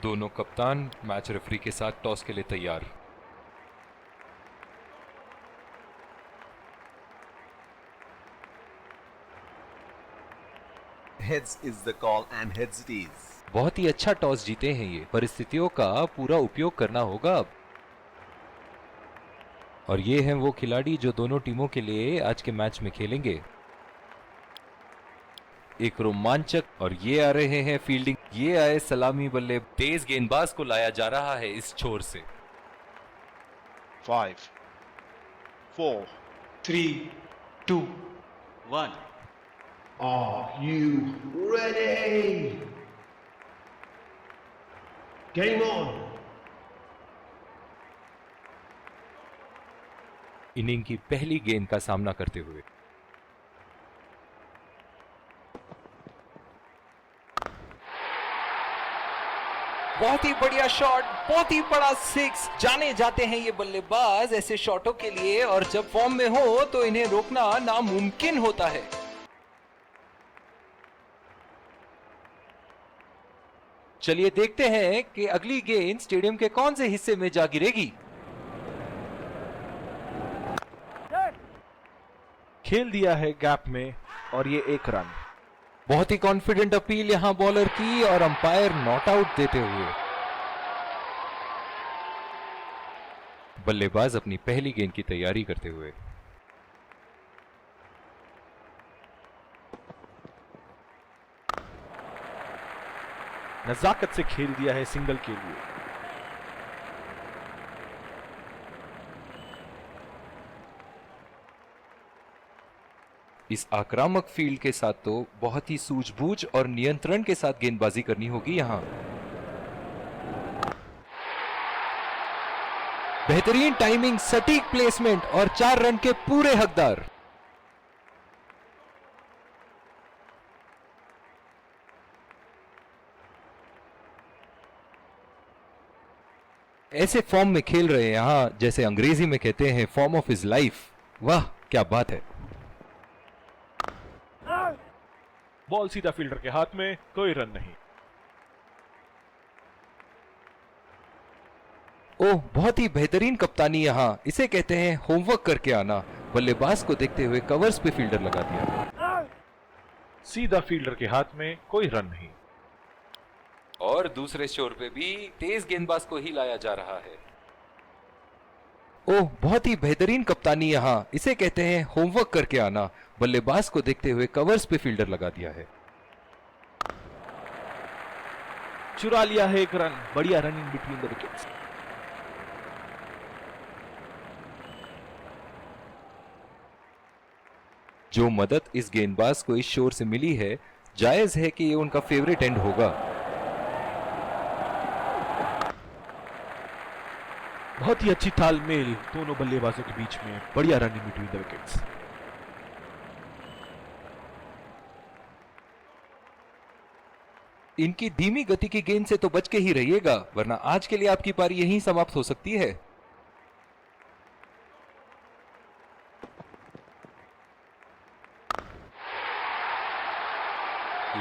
दोनों कप्तान match referee के साथ टॉस के लिए तैयार। Heads is the call and heads it is. बहुत ही अच्छा टॉस जीते हैं ये। परिस्थितियों का पूरा उपयोग करना होगा अब। और ये हैं वो खिलाड़ी जो दोनों टीमों के लिए आज के मैच में खेलेंगे। एक रोमांचक, और ये आ रहे हैं फील्डिंग, ये आए सलामी बल्ले। तेज गेंदबाज को लाया जा रहा है इस छोर से। 5, 4, 3, 2, 1. Are you ready? Game on. Inning की पहली गेंद का सामना करते हुए बहुत ही बढ़िया शॉट, बहुत ही बड़ा सिक्स। जाने जाते हैं ये बल्लेबाज ऐसे शॉटों के लिए, और जब फॉर्म में हो तो इन्हें रोकना नामुमकिन होता है। चलिए देखते हैं कि अगली गेंद स्टेडियम के कौन से हिस्से में जा गिरेगी। खेल दिया है गैप में और ये 1 रन। बहुत ही कॉन्फिडेंट अपील यहां बॉलर की, और अंपायर नॉट आउट देते हुए बल्लेबाज अपनी पहली गेंद की तैयारी करते हुए। नजाकत से खेल दिया है सिंगल के लिए। इस आक्रामक फील्ड के साथ तो बहुत ही सूझबूझ और नियंत्रण के साथ गेंदबाजी करनी होगी यहां। बेहतरीन टाइमिंग, सटीक प्लेसमेंट और 4 रन के पूरे हकदार। ऐसे फॉर्म में खेल रहे हैं यहां, जैसे अंग्रेजी में कहते हैं फॉर्म ऑफ हिज लाइफ। वाह क्या बात है। बॉल सीधा फील्डर के हाथ में, कोई रन नहीं। ओह, बहुत ही बेहतरीन कप्तानी यहां, इसे कहते हैं होमवर्क करके आना। बल्लेबाज को देखते हुए कवर्स पे फील्डर लगा दिया। सीधा फील्डर के हाथ में, कोई रन नहीं। और दूसरे छोर पे भी तेज गेंदबाज को ही लाया जा रहा है। ओह, बहुत ही बेहतरीन कप्तानी यहां, इसे कहते हैं होमवर्क करके आना। बल्लेबाज को देखते हुए कवर्स पे फील्डर लगा दिया है। चुरा लिया है 1 रन। बढ़िया run in between the wickets. जो मदद इस गेंदबाज को इस शोर से मिली है, जायज है कि ये उनका फेवरेट एंड होगा। बहुत ही अच्छी तालमेल दोनों बल्लेबाजों के बीच में। बढ़िया run in between the wickets. इनकी धीमी गति की गेंद से तो बच के ही रहिएगा, वरना आज के लिए आपकी पारी यहीं समाप्त हो सकती है।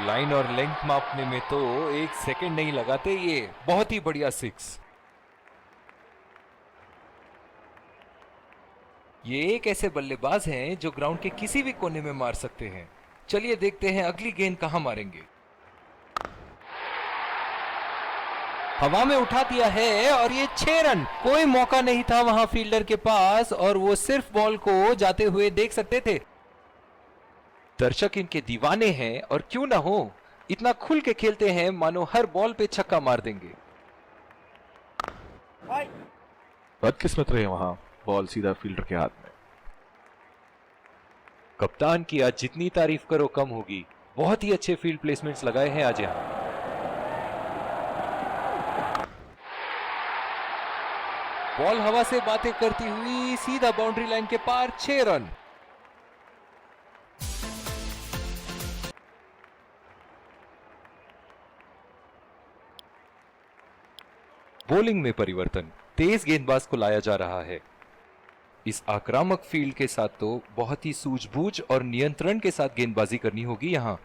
लाइन और लेंथ मापने में तो 1 सेकंड नहीं लगाते ये। बहुत ही बढ़िया सिक्स। ये एक ऐसे बल्लेबाज हैं जो ग्राउंड के किसी भी कोने में मार सकते हैं। चलिए देखते हैं अगली गेंद कहां मारेंगे। हवा में उठा दिया है और ये 6 रन। कोई मौका नहीं था वहां फील्डर के पास, और वो सिर्फ बॉल को जाते हुए देख सकते थे। दर्शक इनके दीवाने हैं, और क्यों ना हो, इतना खुल के खेलते हैं मानो हर बॉल पे छक्का मार देंगे। बदकिस्मत रहे वहां, बॉल सीधा फील्डर के हाथ में। कप्तान की आज जितनी तारीफ करो कम होगी। बहुत ही अच्छे फील्ड प्लेसमेंट्स लगाए हैं आज यहां। बॉल हवा से बातें करती हुई सीधा बाउंड्री लाइन के पार, 6 रन। बॉलिंग में परिवर्तन, तेज गेंदबाज को लाया जा रहा है। इस आक्रामक फील्ड के साथ तो बहुत ही सूझबूझ और नियंत्रण के साथ गेंदबाजी करनी होगी यहां।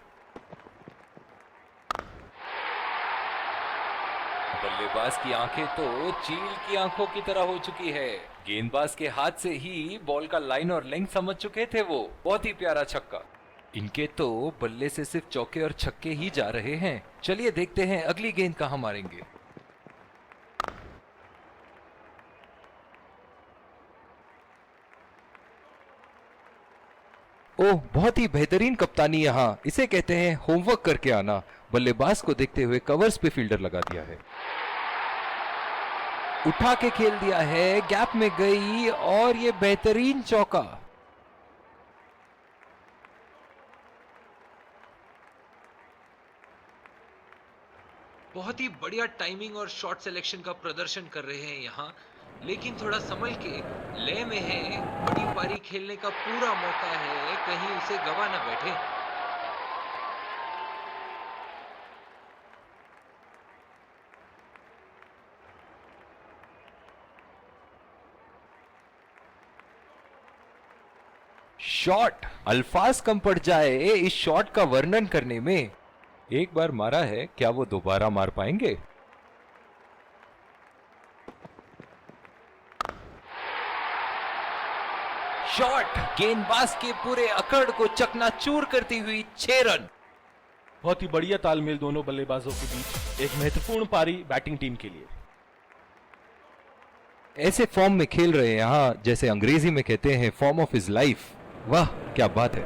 गेंदबाज की आंखें तो चील की आंखों की तरह हो चुकी है। गेंदबाज के हाथ से ही बॉल का लाइन और लेंथ समझ चुके थे वो। बहुत ही प्यारा छक्का। इनके तो बल्ले से सिर्फ चौके और छक्के ही जा रहे हैं। चलिए देखते हैं अगली गेंद कहां मारेंगे। ओह, बहुत ही बेहतरीन कप्तानी यहाँ। इसे कहते हैं होमवर्क करके आना। बल्लेबाज को देखते हुए कवर्स पे फील्डर लगा दिया है। उठा के खेल दिया है, गैप में गई और ये बेहतरीन चौका। बहुत ही बढ़िया टाइमिंग और शॉट सिलेक्शन का प्रदर्शन कर रहे हैं यहाँ, लेकिन थोड़ा संभल के। लय में है, बड़ी पारी खेलने का पूरा मौका है, कहीं उसे गवा ना बैठे। शॉट, अल्फाज कम पड़ जाए इस शॉट का वर्णन करने में। एक बार मारा है, क्या वो दोबारा मार पाएंगे? शॉट, गेंदबाज के पूरे अकड़ को चकनाचूर करती हुई 6 रन। बहुत ही बढ़िया तालमेल दोनों बल्लेबाजों के बीच। एक महत्वपूर्ण पारी बैटिंग टीम के लिए। ऐसे फॉर्म में खेल रहे हैं यहां, जैसे अंग्रेजी में कहते हैं फॉर्म ऑफ हिज लाइफ। वाह क्या बात है।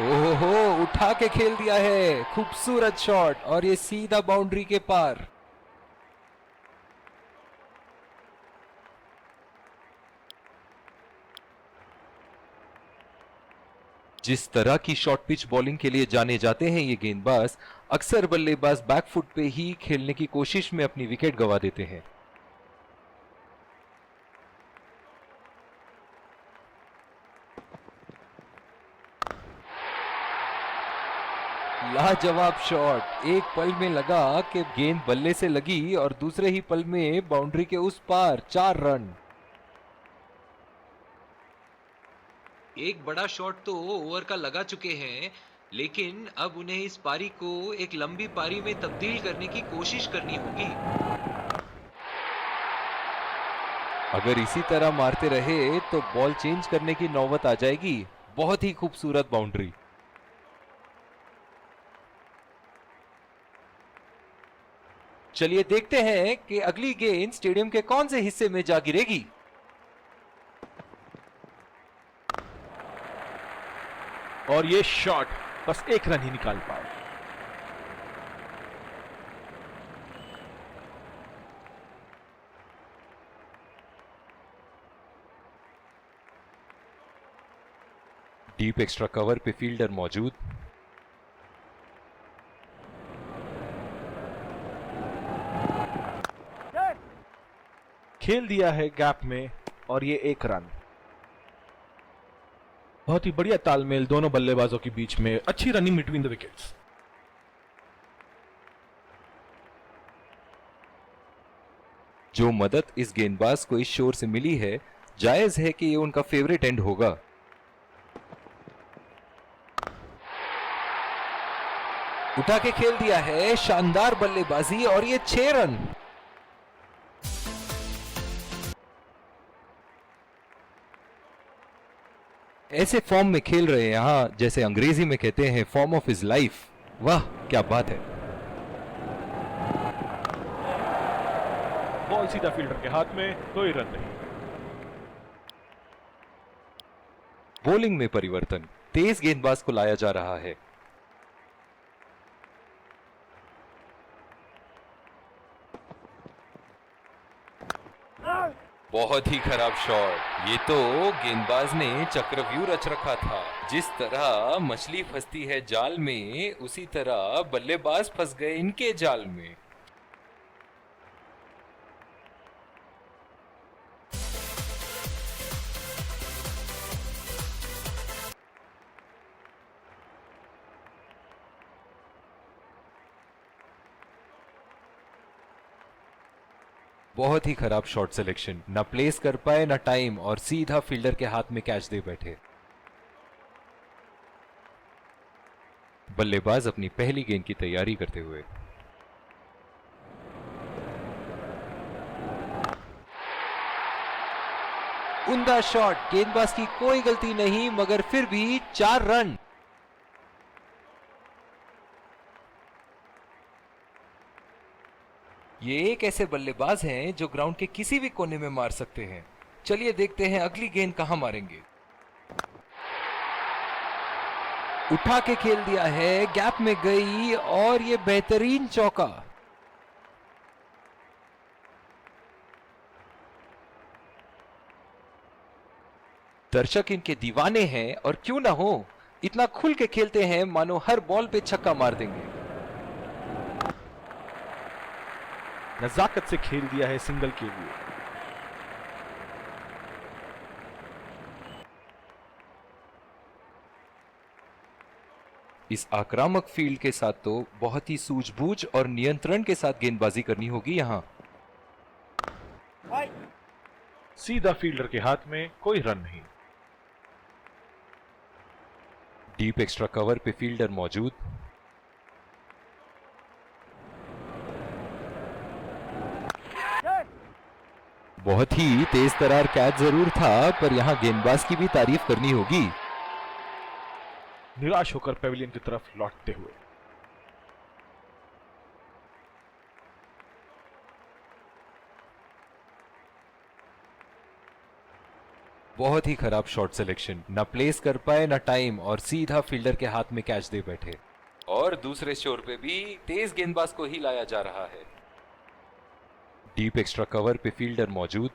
ओहो, उठा के खेल दिया है। खूबसूरत शॉट और ये सीधा बाउंड्री के पार। जिस तरह की शॉर्ट पिच बॉलिंग के लिए जाने जाते हैं ये गेंदबाज, अक्सर बल्लेबाज बैकफुट पे ही खेलने की कोशिश में अपनी विकेट गंवा देते हैं। लाजवाब शॉट। एक पल में लगा कि गेंद बल्ले से लगी और दूसरे ही पल में बाउंड्री के उस पार 4 रन। एक बड़ा शॉट तो ओवर का लगा चुके हैं, लेकिन अब उन्हें इस पारी को एक लंबी पारी में तब्दील करने की कोशिश करनी होगी। अगर इसी तरह मारते रहे तो बॉल चेंज करने की नौबत आ जाएगी। बहुत ही खूबसूरत बाउंड्री। चलिए देखते हैं कि अगली गेंद स्टेडियम के कौन से हिस्से में जा गिरेगी। और ये शॉट बस 1 रन ही निकाल पाए। डीप एक्स्ट्रा कवर पे फील्डर मौजूद। खेल दिया है गैप में और ये 1 रन। बहुत ही बढ़िया तालमेल दोनों बल्लेबाजों के बीच में। अच्छी रनिंग बिटवीन द विकेट्स। जो मदद इस गेंदबाज को इस शोर से मिली है, जायज है कि ये उनका फेवरेट एंड होगा। उठा के खेल दिया है, शानदार बल्लेबाजी और ये 6 रन। ऐसे फॉर्म में खेल रहे हैं यहां, जैसे अंग्रेजी में कहते हैं फॉर्म ऑफ हिज लाइफ। वाह क्या बात है। बॉल सीधा फील्डर के हाथ में, कोई रन नहीं। बॉलिंग में परिवर्तन, तेज गेंदबाज को लाया जा रहा है। बहुत ही खराब शॉट। ये तो गेंदबाज ने चक्रव्यूह रच रखा था। जिस तरह मछली फंसती है जाल में, उसी तरह बल्लेबाज फंस गए इनके जाल में। बहुत ही खराब शॉट सिलेक्शन। ना प्लेस कर पाए ना टाइम, और सीधा फील्डर के हाथ में कैच दे बैठे। बल्लेबाज अपनी पहली गेंद की तैयारी करते हुए। उम्दा शॉट, गेंदबाज की कोई गलती नहीं, मगर फिर भी 4 रन। ये एक ऐसे बल्लेबाज हैं जो ग्राउंड के किसी भी कोने में मार सकते हैं। चलिए देखते हैं अगली गेंद कहां मारेंगे। उठा के खेल दिया है, गैप में गई और ये बेहतरीन चौका। दर्शक इनके दीवाने हैं और क्यों ना हो, इतना खुल के खेलते हैं मानो हर बॉल पे छक्का मार देंगे। नजाकत से खेल दिया है सिंगल के लिए। इस आक्रामक फील्ड के साथ तो बहुत ही सूझबूझ और नियंत्रण के साथ गेंदबाजी करनी होगी यहां। सीधा फील्डर के हाथ में, कोई रन नहीं। डीप एक्स्ट्रा कवर पे फील्डर मौजूद। बहुत ही तेज तरार कैच जरूर था, पर यहां गेंदबाज की भी तारीफ करनी होगी। निराश होकर पेविलियन की तरफ लौटते हुए। बहुत ही खराब शॉट सिलेक्शन, ना प्लेस कर पाए ना टाइम, और सीधा फील्डर के हाथ में कैच दे बैठे। और दूसरे शोर पे भी तेज गेंदबाज को ही लाया जा रहा है। डीप एक्स्ट्रा कवर पे फील्डर मौजूद।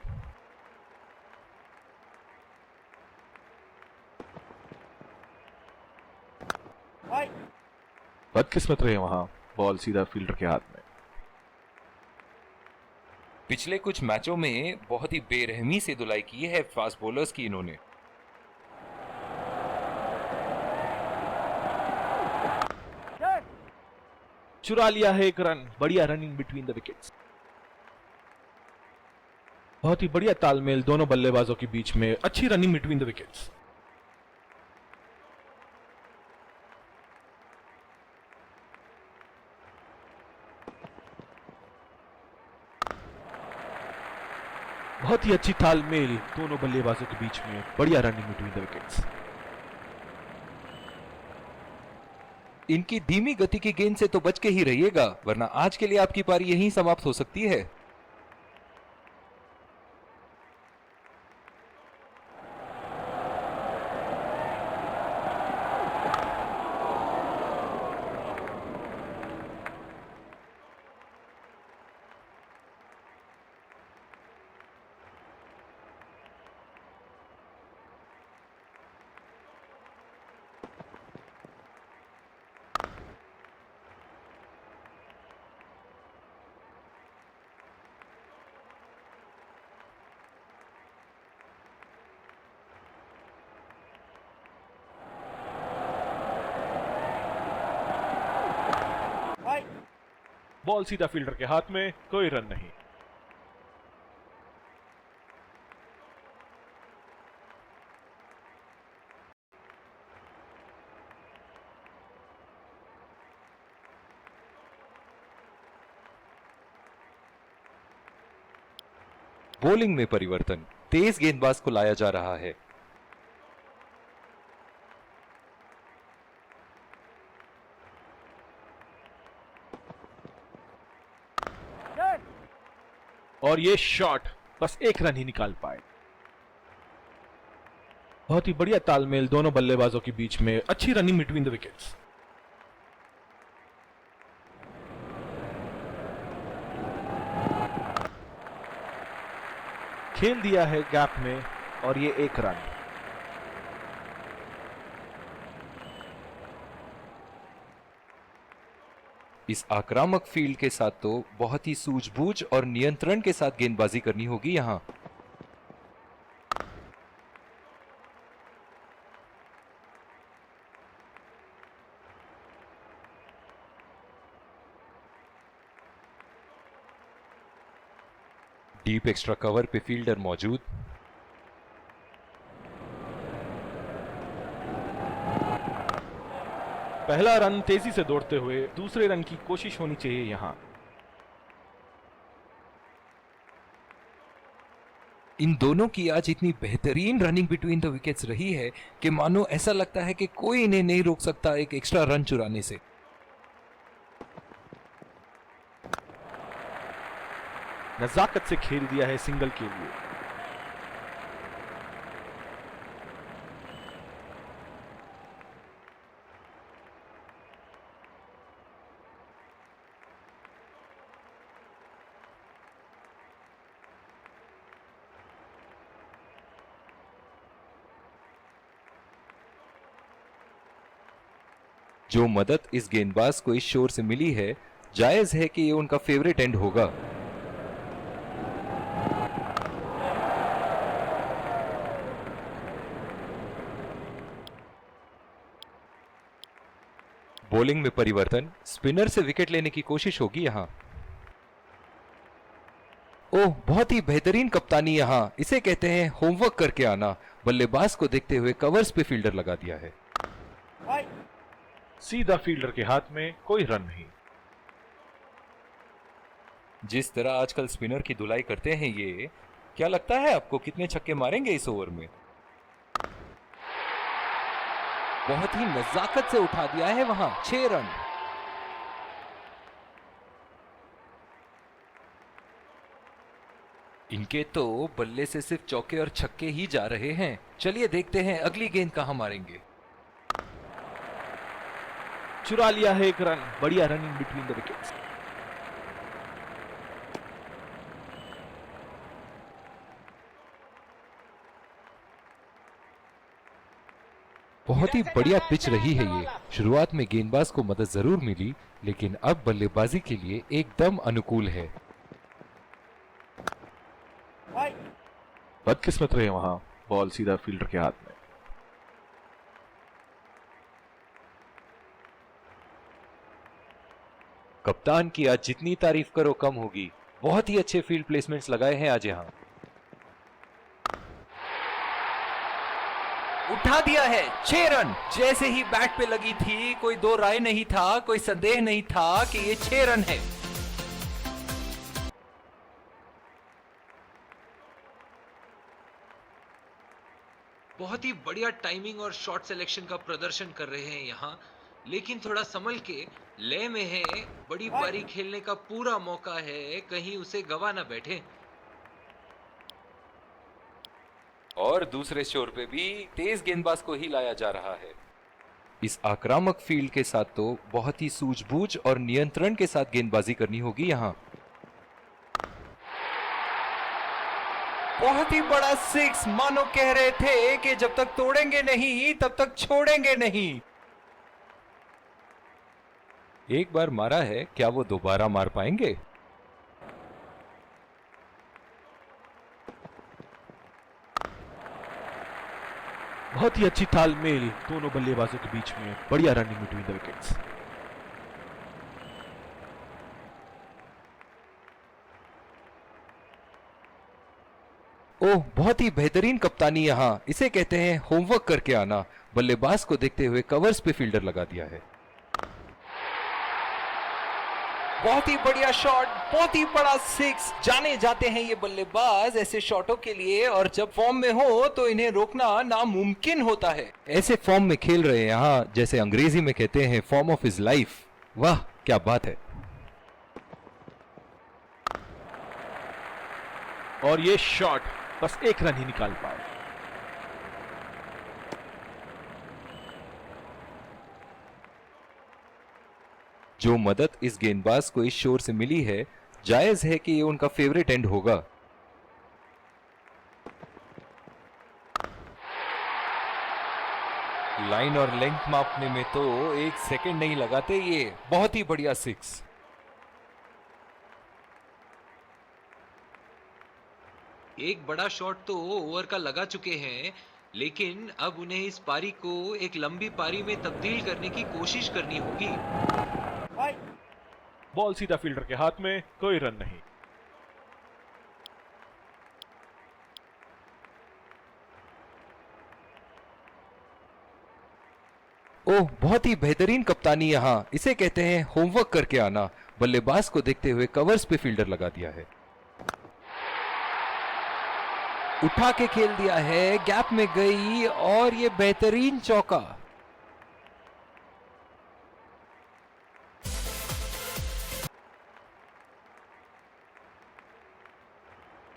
बदकिस्मत रहे वहां, बॉल सीधा फील्डर के हाथ में। पिछले कुछ मैचों में बहुत ही बेरहमी से धुलाई की है फास्ट बॉलर्स की इन्होंने। चुरा लिया है एक रन। बढ़िया रनिंग बिटवीन द विकेट्स। बहुत ही बढ़िया तालमेल दोनों बल्लेबाजों के बीच में। अच्छी रनिंग बिटवीन द विकेट्स। बहुत ही अच्छी तालमेल दोनों बल्लेबाजों के बीच में। बढ़िया रनिंग बिटवीन द विकेट्स। इनकी धीमी गति की गेंद से तो बच के ही रहिएगा, वरना आज के लिए आपकी पारी यहीं समाप्त हो सकती है। बॉल सीधा फील्डर के हाथ में, कोई रन नहीं। बॉलिंग में परिवर्तन, तेज गेंदबाज को लाया जा रहा है। और ये शॉट बस एक रन ही निकाल पाए। बहुत ही बढ़िया तालमेल दोनों बल्लेबाजों के बीच में। अच्छी रनिंग बिटवीन द विकेट्स। खेल दिया है गैप में और ये एक रन। इस आक्रामक फील्ड के साथ तो बहुत ही सूझबूझ और नियंत्रण के साथ गेंदबाजी करनी होगी यहां। डीप एक्स्ट्रा कवर पे फील्डर मौजूद। पहला रन तेजी से दौड़ते हुए दूसरे रन की कोशिश होनी चाहिए यहां। इन दोनों की आज इतनी बेहतरीन रनिंग बिटवीन द विकेट्स रही है कि मानो ऐसा लगता है कि कोई इन्हें नहीं रोक सकता एक एक्स्ट्रा रन चुराने से। नजाकत से खेल दिया है सिंगल के लिए। जो मदद इस गेंदबाज को इस शोर से मिली है, जायज है कि ये उनका फेवरेट एंड होगा। बॉलिंग में परिवर्तन, स्पिनर से विकेट लेने की कोशिश होगी यहां। ओह, बहुत ही बेहतरीन कप्तानी यहां, इसे कहते हैं होमवर्क करके आना। बल्लेबाज को देखते हुए कवर्स पे फील्डर लगा दिया है। सीधा फील्डर के हाथ में, कोई रन नहीं। जिस तरह आजकल स्पिनर की धुलाई करते हैं ये, क्या लगता है आपको कितने छक्के मारेंगे इस ओवर में? बहुत ही नजाकत से उठा दिया है वहां, 6 रन। इनके तो बल्ले से सिर्फ चौके और छक्के ही जा रहे हैं। चलिए देखते हैं अगली गेंद कहां मारेंगे। चुरा लिया है एक रन, बढ़िया रनिंग बिटवीन द विकेट्स। बहुत ही बढ़िया पिच रही है ये। शुरुआत में गेंदबाज को मदद जरूर मिली, लेकिन अब बल्लेबाजी के लिए एकदम अनुकूल है। बदकिस्मत रहे वहां, बॉल सीधा फील्डर के हाथ में। कप्तान की आज जितनी तारीफ करो कम होगी। बहुत ही अच्छे फील्ड प्लेसमेंट्स लगाए हैं आज यहां। उठा दिया है, 6 रन। जैसे ही बैट पे लगी थी, कोई दो राय नहीं था, कोई संदेह नहीं था कि ये 6 रन है। बहुत ही बढ़िया टाइमिंग और शॉट सिलेक्शन का प्रदर्शन कर रहे हैं यहां, लेकिन थोड़ा संभल के, लय में है। बड़ी पारी खेलने का पूरा मौका है, कहीं उसे गवा ना बैठे। और दूसरे शोर पे भी तेज गेंदबाज को ही लाया जा रहा है। इस आक्रामक फील्ड के साथ तो बहुत ही सूझबूझ और नियंत्रण के साथ गेंदबाजी करनी होगी यहां। बहुत ही बड़ा 6, मानो कह रहे थे कि जब तक तोड़ेंगे नहीं तब तक छोड़ेंगे नहीं। एक बार मारा है, क्या वो दोबारा मार पाएंगे? बहुत ही अच्छी तालमेल दोनों बल्लेबाजों के बीच में, बढ़िया रनिंग बिटवीन द विकेट्स। ओह, बहुत ही बेहतरीन कप्तानी यहां, इसे कहते हैं होमवर्क करके आना। बल्लेबाज को देखते हुए कवर्स पे फील्डर लगा दिया है। बहुत ही बढ़िया शॉट, बहुत ही बड़ा 6। जाने जाते हैं ये बल्लेबाज ऐसे शॉटों के लिए, और जब फॉर्म में हो तो इन्हें रोकना नामुमकिन होता है। ऐसे फॉर्म में खेल रहे हैं यहां, जैसे अंग्रेजी में कहते हैं फॉर्म ऑफ हिज लाइफ। वाह, क्या बात है। और ये शॉट बस एक रन ही निकाल पाए। जो मदद इस गेंदबाज को इस शोर से मिली है, जायज है कि ये उनका फेवरेट एंड होगा। लाइन और लेंथ मापने में तो 1 सेकंड नहीं लगाते ये। बहुत ही बढ़िया 6। एक बड़ा शॉट तो ओवर का लगा चुके हैं, लेकिन अब उन्हें इस पारी को एक लंबी पारी में तब्दील करने की कोशिश करनी होगी। बॉल सीधा फील्डर के हाथ में, कोई रन नहीं। ओह, बहुत ही बेहतरीन कप्तानी यहाँ। इसे कहते हैं होमवर्क करके आना। बल्लेबाज को देखते हुए कवर्स पे फील्डर लगा दिया है। उठा के खेल दिया है, गैप में गई और ये बेहतरीन चौका।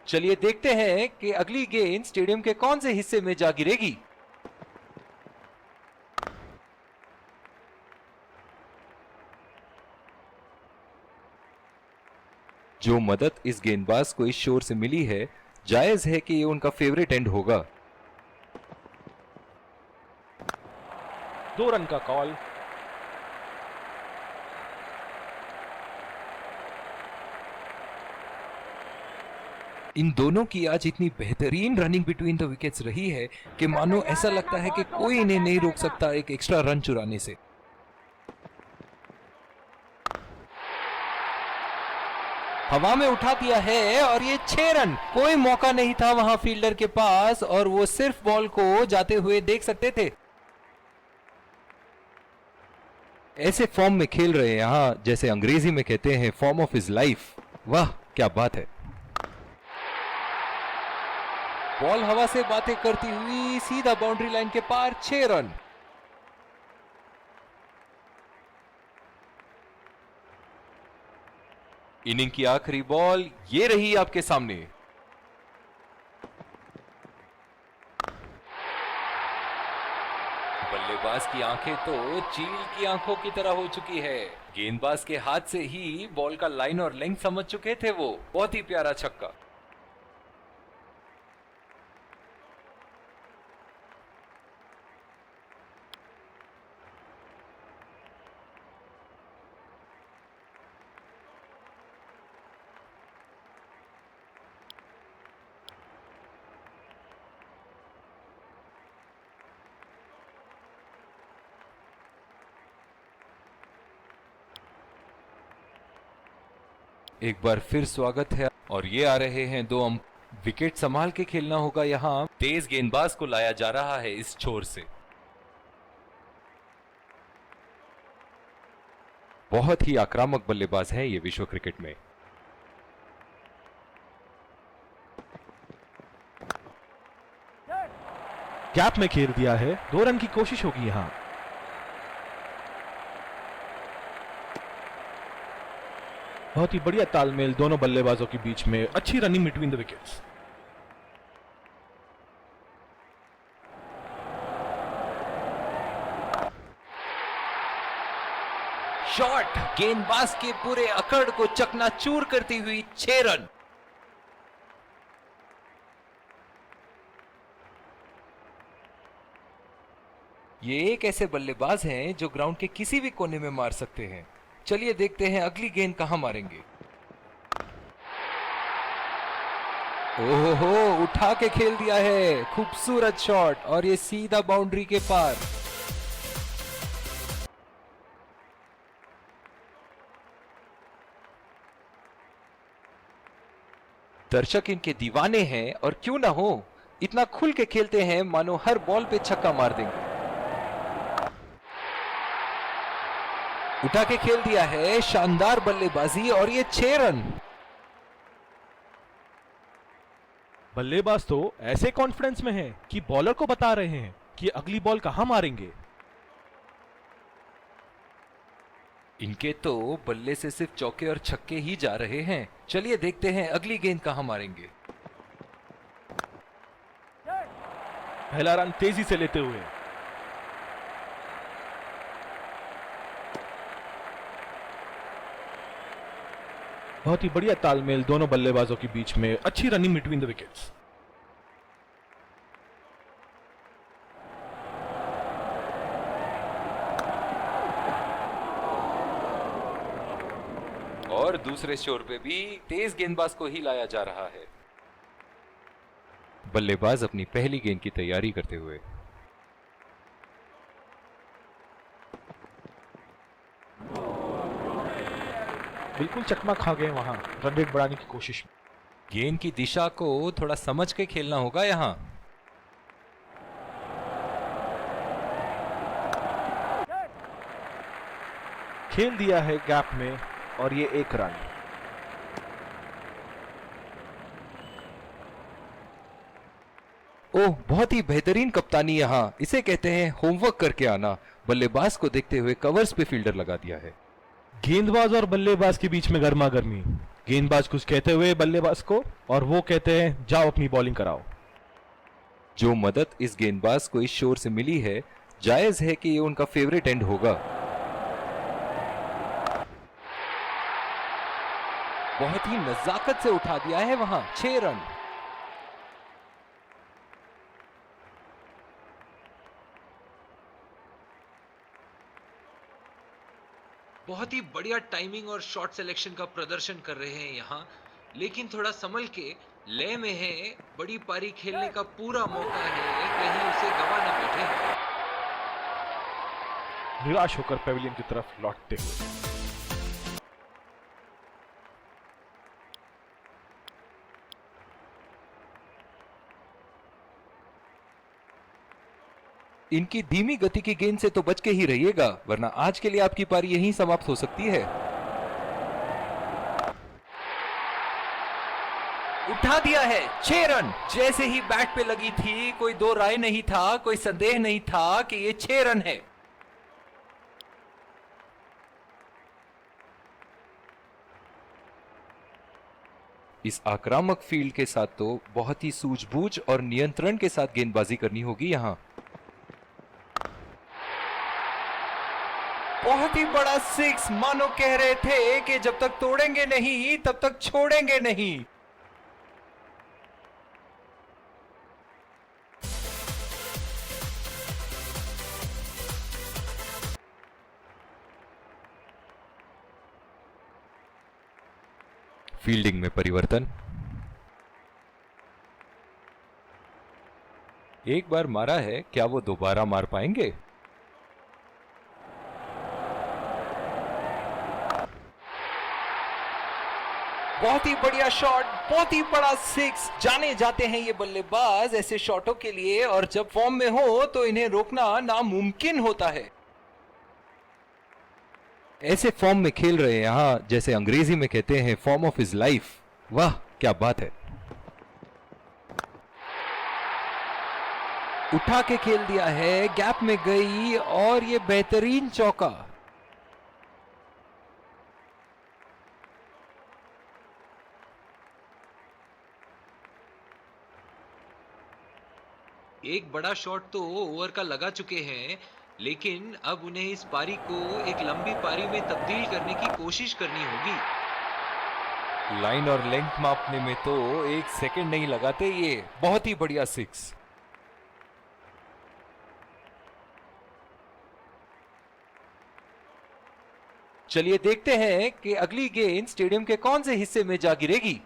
चलिए देखते हैं कि अगली गेंद स्टेडियम के कौन से हिस्से में जा गिरेगी। जो मदद इस गेंदबाज को इस शोर से मिली है, जायज है कि ये उनका फेवरेट एंड होगा। 2 रन का कॉल। इन दोनों की आज इतनी बेहतरीन रनिंग बिटवीन द विकेट्स रही है कि मानो ऐसा लगता है कि कोई इन्हें नहीं रोक सकता एक एक्स्ट्रा रन चुराने से। हवा में उठा दिया है और ये 6 रन। कोई मौका नहीं था वहां फील्डर के पास और वो सिर्फ बॉल को जाते हुए देख सकते थे। ऐसे फॉर्म में खेल रहे हैं यहां, जैसे अंग्रेजी में कहते हैं फॉर्म ऑफ हिज लाइफ। वाह क्या बात है। बॉल हवा से बातें करती हुई सीधा बाउंड्री लाइन के पार, 6 रन। इनिंग की आखिरी बॉल ये रही आपके सामने। बल्लेबाज की आंखें तो चील की आंखों की तरह हो चुकी है। गेंदबाज के हाथ से ही बॉल का लाइन और लेंथ समझ चुके थे वो। बहुत ही प्यारा छक्का। एक बार फिर स्वागत है और ये आ रहे हैं 2 अंप। विकेट संभाल के खेलना होगा यहाँ। तेज गेंदबाज को लाया जा रहा है इस छोर से। बहुत ही आक्रामक बल्लेबाज है ये विश्व क्रिकेट में। गैप में खेल दिया है। 2 रन की कोशिश होगी यहां। बहुत ही बढ़िया तालमेल दोनों बल्लेबाजों के बीच में। अच्छी running between the wickets. Shot गेंदबाज के पूरे अकड़ को चकनाचूर करती हुई 6 रन। ये एक ऐसे बल्लेबाज हैं जो ग्राउंड के किसी भी कोने में मार सकते हैं। चलिए देखते हैं अगली गेंद कहां मारेंगे। ओहो, उठा के खेल दिया है। खूबसूरत शॉट और ये सीधा बाउंड्री के पार। दर्शक इनके दीवाने हैं और क्यों ना हो, इतना खुल के खेलते हैं मानो हर बॉल पे छक्का मार देंगे। उठा के खेल दिया है, शानदार बल्लेबाजी और ये 6 रन। बल्लेबाज तो ऐसे कॉन्फिडेंस में है कि बॉलर को बता रहे हैं कि अगली बॉल कहां मारेंगे। इनके तो बल्ले से सिर्फ चौके और छक्के ही जा रहे हैं। चलिए देखते हैं अगली गेंद कहां मारेंगे। पहला रन तेजी से लेते हुए। बहुत ही बढ़िया तालमेल दोनों बल्लेबाजों के बीच में। अच्छी रनिंग बिटवीन द विकेट्स। और दूसरे शोर पे भी तेज गेंदबाज को ही लाया जा रहा है। बल्लेबाज अपनी पहली गेंद की तैयारी करते हुए। बिल्कुल चकमा खा गए वहां रन रेट बढ़ाने की कोशिश में। गेंद की दिशा को थोड़ा समझ के खेलना होगा यहां। खेल दिया है गैप में और ये 1 रन। ओह, बहुत ही बेहतरीन कप्तानी यहाँ, इसे कहते हैं होमवर्क करके आना। बल्लेबाज को देखते हुए कवर्स पे फील्डर लगा दिया है। गेंदबाज और बल्लेबाज के बीच में गर्मा गर्मी। गेंदबाज कुछ कहते हुए बल्लेबाज को, और वो कहते हैं जाओ अपनी बॉलिंग कराओ। जो मदद इस गेंदबाज को इस शोर से मिली है, जायज है कि ये उनका फेवरेट एंड होगा। बहुत ही नजाकत से उठा दिया है वहां, 6 रन। बहुत ही बढ़िया टाइमिंग और शॉट सिलेक्शन का प्रदर्शन कर रहे हैं यहाँ, लेकिन थोड़ा संभल के, लय में है, बड़ी पारी खेलने का पूरा मौका है, कहीं उसे गवा न बैठे। निराश होकर पेविलियन की तरफ लौटते हुए। इनकी धीमी गति की गेंद से तो बच के ही रहिएगा, वरना आज के लिए आपकी पारी यहीं समाप्त हो सकती है। उठा दिया है, 6 रन। जैसे ही बैट पे लगी थी, कोई दो राय नहीं था, कोई संदेह नहीं था कि ये 6 रन है। इस आक्रामक फील्ड के साथ तो बहुत ही सूझबूझ और नियंत्रण के साथ गेंदबाजी करनी होगी यहां। बहुत ही बड़ा 6, मानो कह रहे थे कि जब तक तोड़ेंगे नहीं तब तक छोड़ेंगे नहीं। फील्डिंग में परिवर्तन। एक बार मारा है, क्या वो दोबारा मार पाएंगे? बहुत ही बढ़िया शॉट, बहुत ही बड़ा 6। जाने जाते हैं ये बल्लेबाज ऐसे शॉटों के लिए, और जब फॉर्म में हो तो इन्हें रोकना नामुमकिन होता है। ऐसे फॉर्म में खेल रहे हैं यहां, जैसे अंग्रेजी में कहते हैं फॉर्म ऑफ हिज लाइफ। वाह क्या बात है। उठा के खेल दिया है, गैप में गई और ये बेहतरीन चौका। एक बड़ा शॉट तो ओवर का लगा चुके हैं, लेकिन अब उन्हें इस पारी को एक लंबी पारी में तब्दील करने की कोशिश करनी होगी। लाइन और लेंथ मापने में तो 1 सेकंड नहीं लगाते ये। बहुत ही बढ़िया 6। चलिए देखते हैं कि अगली गेंद स्टेडियम के कौन से हिस्से में जा गिरेगी।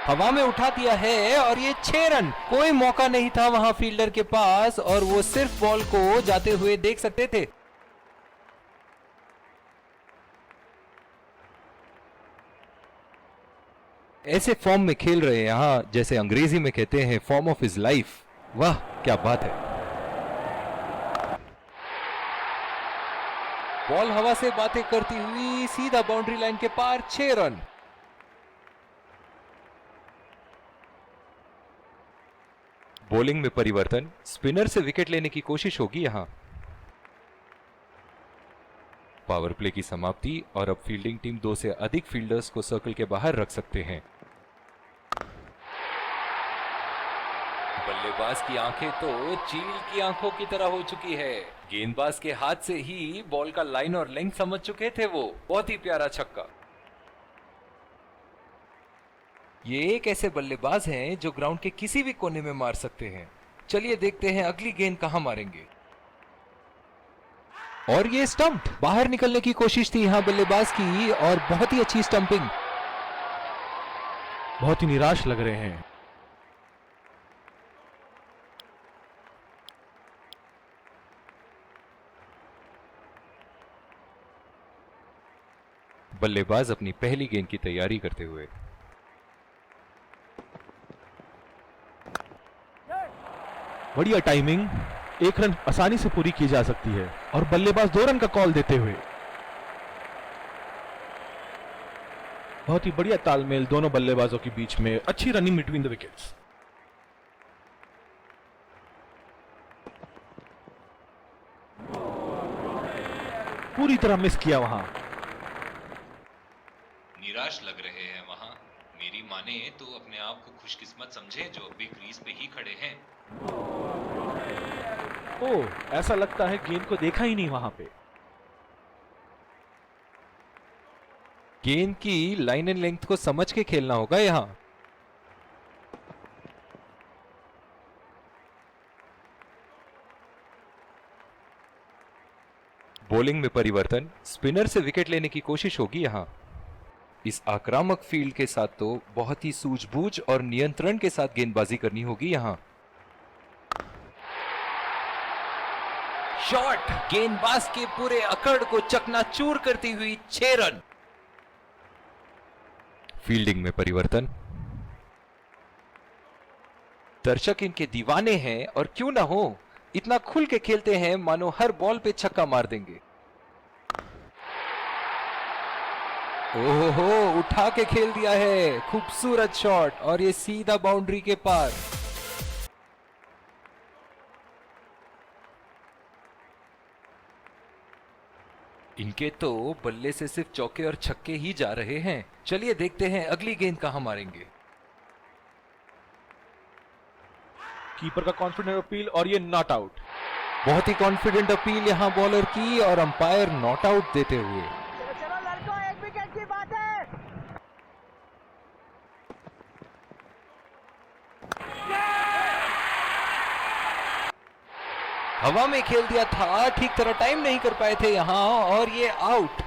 हवा में उठा दिया है और ये 6 रन। कोई मौका नहीं था वहां फील्डर के पास, और वो सिर्फ बॉल को जाते हुए देख सकते थे। ऐसे फॉर्म में खेल रहे हैं यहां, जैसे अंग्रेजी में कहते हैं फॉर्म ऑफ हिज लाइफ। वाह क्या बात है। बॉल हवा से बातें करती हुई सीधा बाउंड्री लाइन के पार, 6 रन। बॉलिंग में परिवर्तन। स्पिनर से विकेट लेने की कोशिश होगी यहां। पावर प्ले की समाप्ति, और अब फील्डिंग टीम 2 से अधिक फील्डर्स को सर्कल के बाहर रख सकते हैं। बल्लेबाज की आंखें तो चील की आंखों की तरह हो चुकी है। गेंदबाज के हाथ से ही बॉल का लाइन और लेंथ समझ चुके थे वो। बहुत ही प्यारा छक्का। ये एक ऐसे बल्लेबाज हैं जो ग्राउंड के किसी भी कोने में मार सकते हैं। चलिए देखते हैं अगली गेंद कहां मारेंगे। और ये स्टंप, बाहर निकलने की कोशिश थी यहां बल्लेबाज की, और बहुत ही अच्छी स्टंपिंग। बहुत ही निराश लग रहे हैं। बल्लेबाज अपनी पहली गेंद की तैयारी करते हुए। बढ़िया टाइमिंग, एक रन आसानी से पूरी की जा सकती है और बल्लेबाज 2 रन का कॉल देते हुए। बहुत ही बढ़िया तालमेल दोनों बल्लेबाजों के बीच में, अच्छी रनिंग बिटवीन द विकेट्स। पूरी तरह मिस किया वहां। निराश लग रहे हैं वहां। मेरी माने तो अपने आप को खुशकिस्मत समझे जो अभी क्रीज पे ही खड़े हैं। ओह, ऐसा लगता है गेंद को देखा ही नहीं वहां पे। गेंद की लाइन एंड लेंथ को समझ के खेलना होगा यहां। बॉलिंग में परिवर्तन, स्पिनर से विकेट लेने की कोशिश होगी यहां। इस आक्रामक फील्ड के साथ तो बहुत ही सूझबूझ और नियंत्रण के साथ गेंदबाजी करनी होगी यहां। शॉट गेंदबाज के पूरे अकड़ को चकनाचूर करती हुई 6 रन। फील्डिंग में परिवर्तन, दर्शक इनके दीवाने हैं और क्यों ना हो, इतना खुल के खेलते हैं मानो हर बॉल पे छक्का मार देंगे। ओहो, उठा के खेल दिया है, खूबसूरत शॉट और ये सीधा बाउंड्री के पार। इनके तो बल्ले से सिर्फ चौके और छक्के ही जा रहे हैं। चलिए देखते हैं अगली गेंद कहां मारेंगे। कीपर का कॉन्फिडेंट अपील और ये नॉट आउट। बहुत ही कॉन्फिडेंट अपील यहां बॉलर की और अंपायर नॉट आउट देते हुए। चलो लड़कों, 1 विकेट की बात है। हवा में खेल दिया था, ठीक तरह टाइम नहीं कर पाए थे यहां और ये आउट।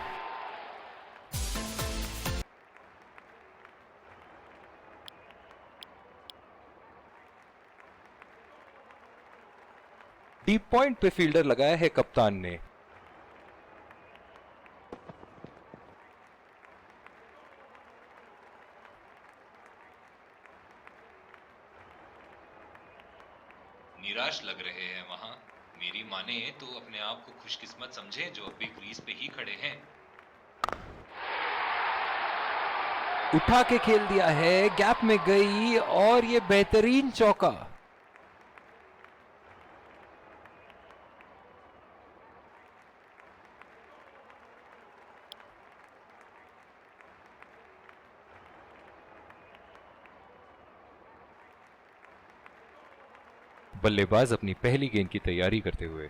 डीप पॉइंट पे फील्डर लगाया है कप्तान ने। निराश लग रहे हैं वहां। मेरी माने तो अपने आप को खुशकिस्मत समझे जो अभी क्रीज पे ही खड़े हैं। उठा के खेल दिया है, गैप में गई और ये बेहतरीन चौका। बल्लेबाज अपनी पहली गेंद की तैयारी करते हुए।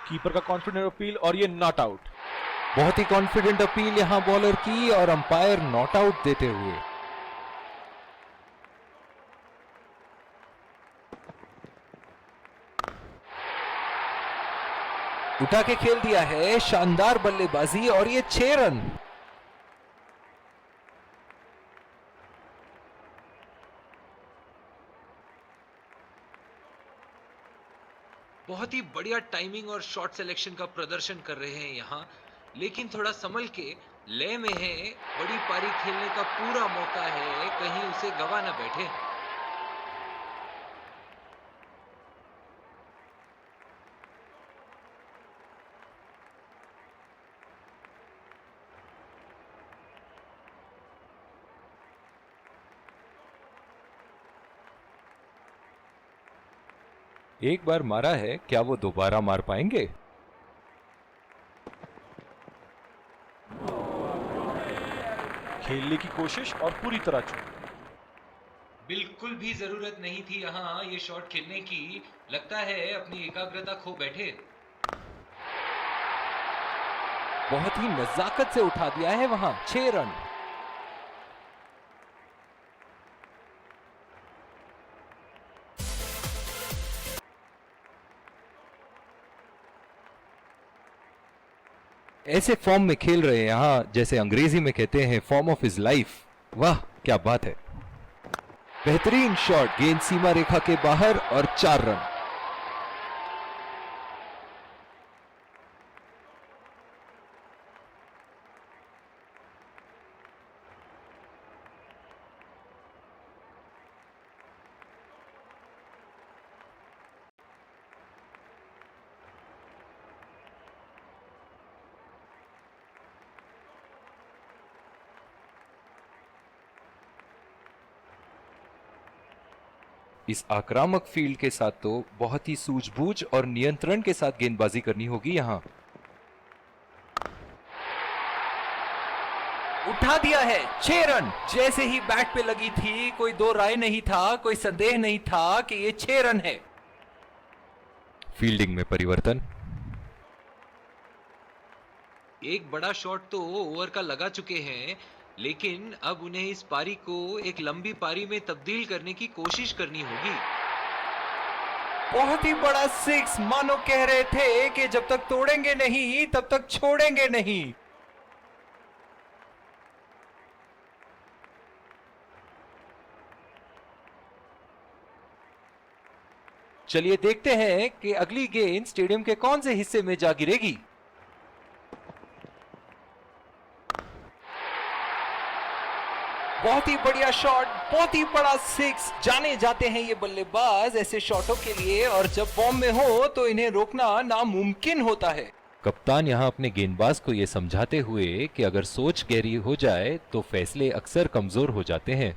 कीपर का कॉन्फिडेंट अपील और ये नॉट आउट। बहुत ही कॉन्फिडेंट अपील यहां बॉलर की और अंपायर नॉट आउट देते हुए। उठा के खेल दिया है, शानदार बल्लेबाजी और ये 6 रन। बहुत ही बढ़िया टाइमिंग और शॉट सिलेक्शन का प्रदर्शन कर रहे हैं यहाँ, लेकिन थोड़ा संभल के लय में है। बड़ी पारी खेलने का पूरा मौका है, कहीं उसे गवा ना बैठे। एक बार मारा है, क्या वो दोबारा मार पाएंगे? खेलने की कोशिश और पूरी तरह चूक। बिल्कुल भी जरूरत नहीं थी यहाँ ये शॉट खेलने की। लगता है अपनी एकाग्रता खो बैठे। बहुत ही नजाकत से उठा दिया है वहां, 6 रन। ऐसे फॉर्म में खेल रहे हैं यहां, जैसे अंग्रेजी में कहते हैं फॉर्म ऑफ हिज लाइफ। वाह क्या बात है, बेहतरीन शॉट, गेंद सीमा रेखा के बाहर और 4 रन। इस आक्रामक फील्ड के साथ तो बहुत ही सूझबूझ और नियंत्रण के साथ गेंदबाजी करनी होगी यहां। उठा दिया है 6 रन। जैसे ही बैट पे लगी थी कोई दो राय नहीं था, कोई संदेह नहीं था कि ये 6 रन है। फील्डिंग में परिवर्तन। एक बड़ा शॉट तो ओवर का लगा चुके हैं, लेकिन अब उन्हें इस पारी को एक लंबी पारी में तब्दील करने की कोशिश करनी होगी। बहुत ही बड़ा 6, मानो कह रहे थे कि जब तक तोड़ेंगे नहीं तब तक छोड़ेंगे नहीं। चलिए देखते हैं कि अगली गेंद स्टेडियम के कौन से हिस्से में जा गिरेगी। बहुत ही बढ़िया शॉट, बहुत ही बड़ा 6। जाने जाते हैं ये बल्लेबाज ऐसे शॉटों के लिए, और जब फॉर्म में हो तो इन्हें रोकना नामुमकिन होता है। कप्तान यहां अपने गेंदबाज को यह समझाते हुए कि अगर सोच गहरी हो जाए तो फैसले अक्सर कमजोर हो जाते हैं।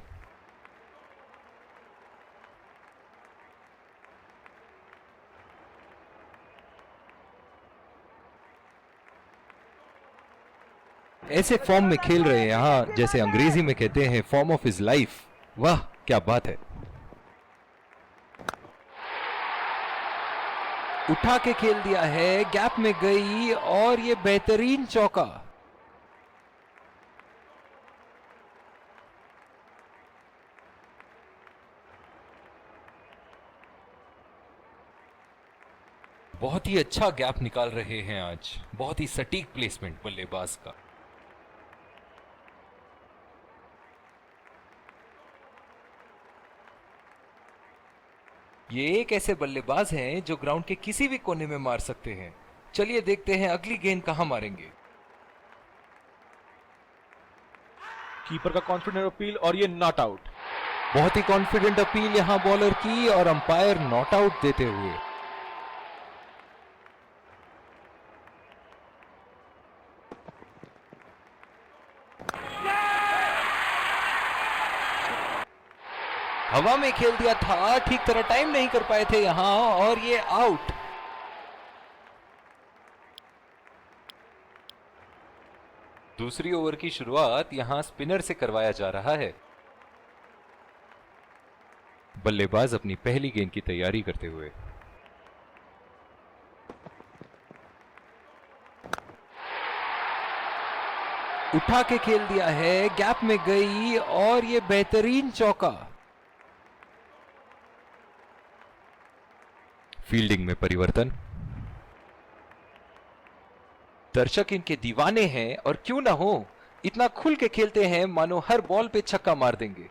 ऐसे फॉर्म में खेल रहे हैं यहां, जैसे अंग्रेजी में कहते हैं फॉर्म ऑफ हिज लाइफ। वाह क्या बात है। उठा के खेल दिया है, गैप में गई और ये बेहतरीन चौका। बहुत ही अच्छा गैप निकाल रहे हैं आज, बहुत ही सटीक प्लेसमेंट बल्लेबाज का। ये एक ऐसे बल्लेबाज हैं जो ग्राउंड के किसी भी कोने में मार सकते हैं। चलिए देखते हैं अगली गेंद कहां मारेंगे। कीपर का कॉन्फिडेंट अपील और ये नॉट आउट। बहुत ही कॉन्फिडेंट अपील यहां बॉलर की और अंपायर नॉट आउट देते हुए। हवा में खेल दिया था, ठीक तरह टाइम नहीं कर पाए थे यहां और ये आउट। दूसरी ओवर की शुरुआत यहां स्पिनर से करवाया जा रहा है। बल्लेबाज अपनी पहली गेंद की तैयारी करते हुए। उठा के खेल दिया है, गैप में गई और ये बेहतरीन चौका। फील्डिंग में परिवर्तन। दर्शक इनके दीवाने हैं और क्यों ना हो, इतना खुल के खेलते हैं मानो हर बॉल पे छक्का मार देंगे।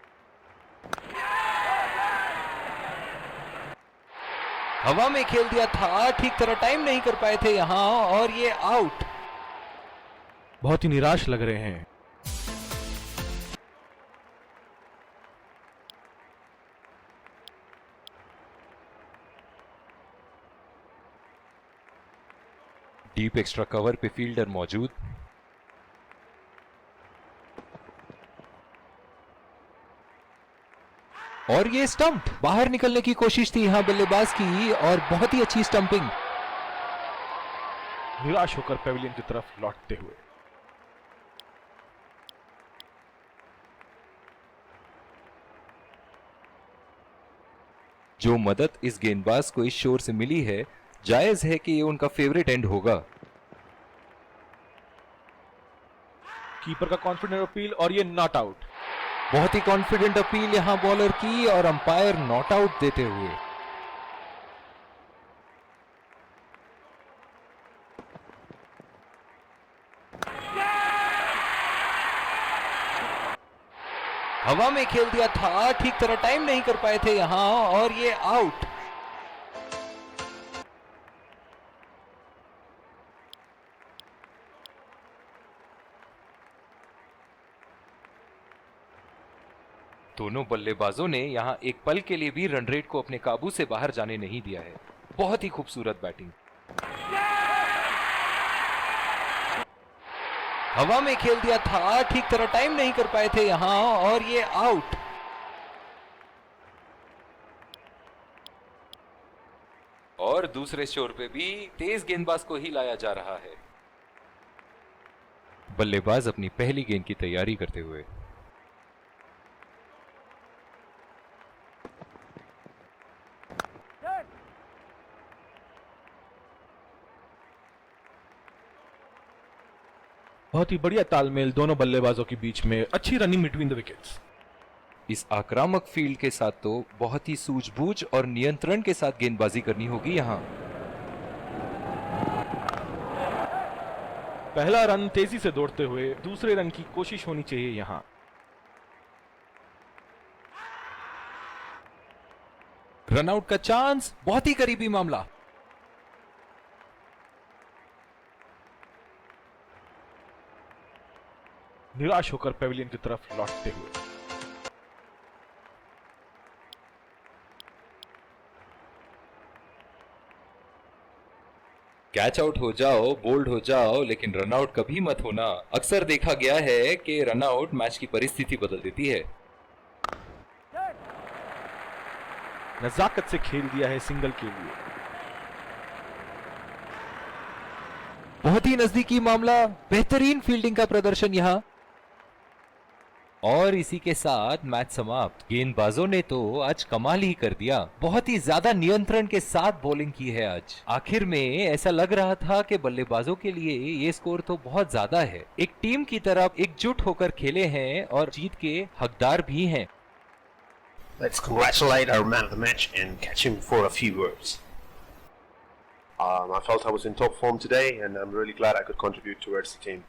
हवा में खेल दिया था, ठीक तरह टाइम नहीं कर पाए थे यहां और ये आउट। बहुत ही निराश लग रहे हैं। डीप एक्स्ट्रा कवर पे फील्डर मौजूद। और ये स्टंप, बाहर निकलने की कोशिश थी यहां बल्लेबाज की और बहुत ही अच्छी स्टंपिंग। निराश होकर पेविलियन की तरफ लौटते हुए। जो मदद इस गेंदबाज को इस शोर से मिली है, जायज है कि ये उनका फेवरेट एंड होगा। कीपर का कॉन्फिडेंट अपील और ये नॉट आउट। बहुत ही कॉन्फिडेंट अपील यहां बॉलर की और अंपायर नॉट आउट देते हुए। हवा में खेल दिया था, ठीक तरह टाइम नहीं कर पाए थे यहां और ये आउट। दोनों बल्लेबाजों ने यहां एक पल के लिए भी रन रेट को अपने काबू से बाहर जाने नहीं दिया है। बहुत ही खूबसूरत बैटिंग। हवा में खेल दिया था, ठीक तरह टाइम नहीं कर पाए थे यहां और ये आउट। और दूसरे छोर पे भी तेज गेंदबाज को ही लाया जा रहा है। बल्लेबाज अपनी पहली गेंद की तैयारी करते हुए। बहुत ही बढ़िया तालमेल दोनों बल्लेबाजों के बीच में, अच्छी रनिंग बिटवीन द विकेट्स। इस आक्रामक फील्ड के साथ तो बहुत ही सूझबूझ और नियंत्रण के साथ गेंदबाजी करनी होगी यहां। पहला रन तेजी से दौड़ते हुए दूसरे रन की कोशिश होनी चाहिए यहां। रनआउट का चांस, बहुत ही करीबी मामला। निराश होकर पेविलियन की तरफ लौटते हुए। कैच आउट हो जाओ, बोल्ड हो जाओ, लेकिन रनआउट कभी मत होना। अक्सर देखा गया है कि रनआउट मैच की परिस्थिति बदल देती है। नजाकत से खेल दिया है सिंगल के लिए। बहुत ही नजदीकी मामला, बेहतरीन फील्डिंग का प्रदर्शन यहां। और इसी के साथ मैच समाप्त। गेंदबाजों ने तो आज कमाल ही कर दिया, बहुत ही ज्यादा नियंत्रण के साथ बॉलिंग की है आज। आखिर में ऐसा लग रहा था कि बल्लेबाजों के लिए ये स्कोर तो बहुत ज्यादा है। एक टीम की तरफ एकजुट होकर खेले हैं और जीत के हकदार भी हैं। Let's congratulate our man of the match and catch him for a few words. I felt I was in top form today and I'm really glad I could contribute towards the team.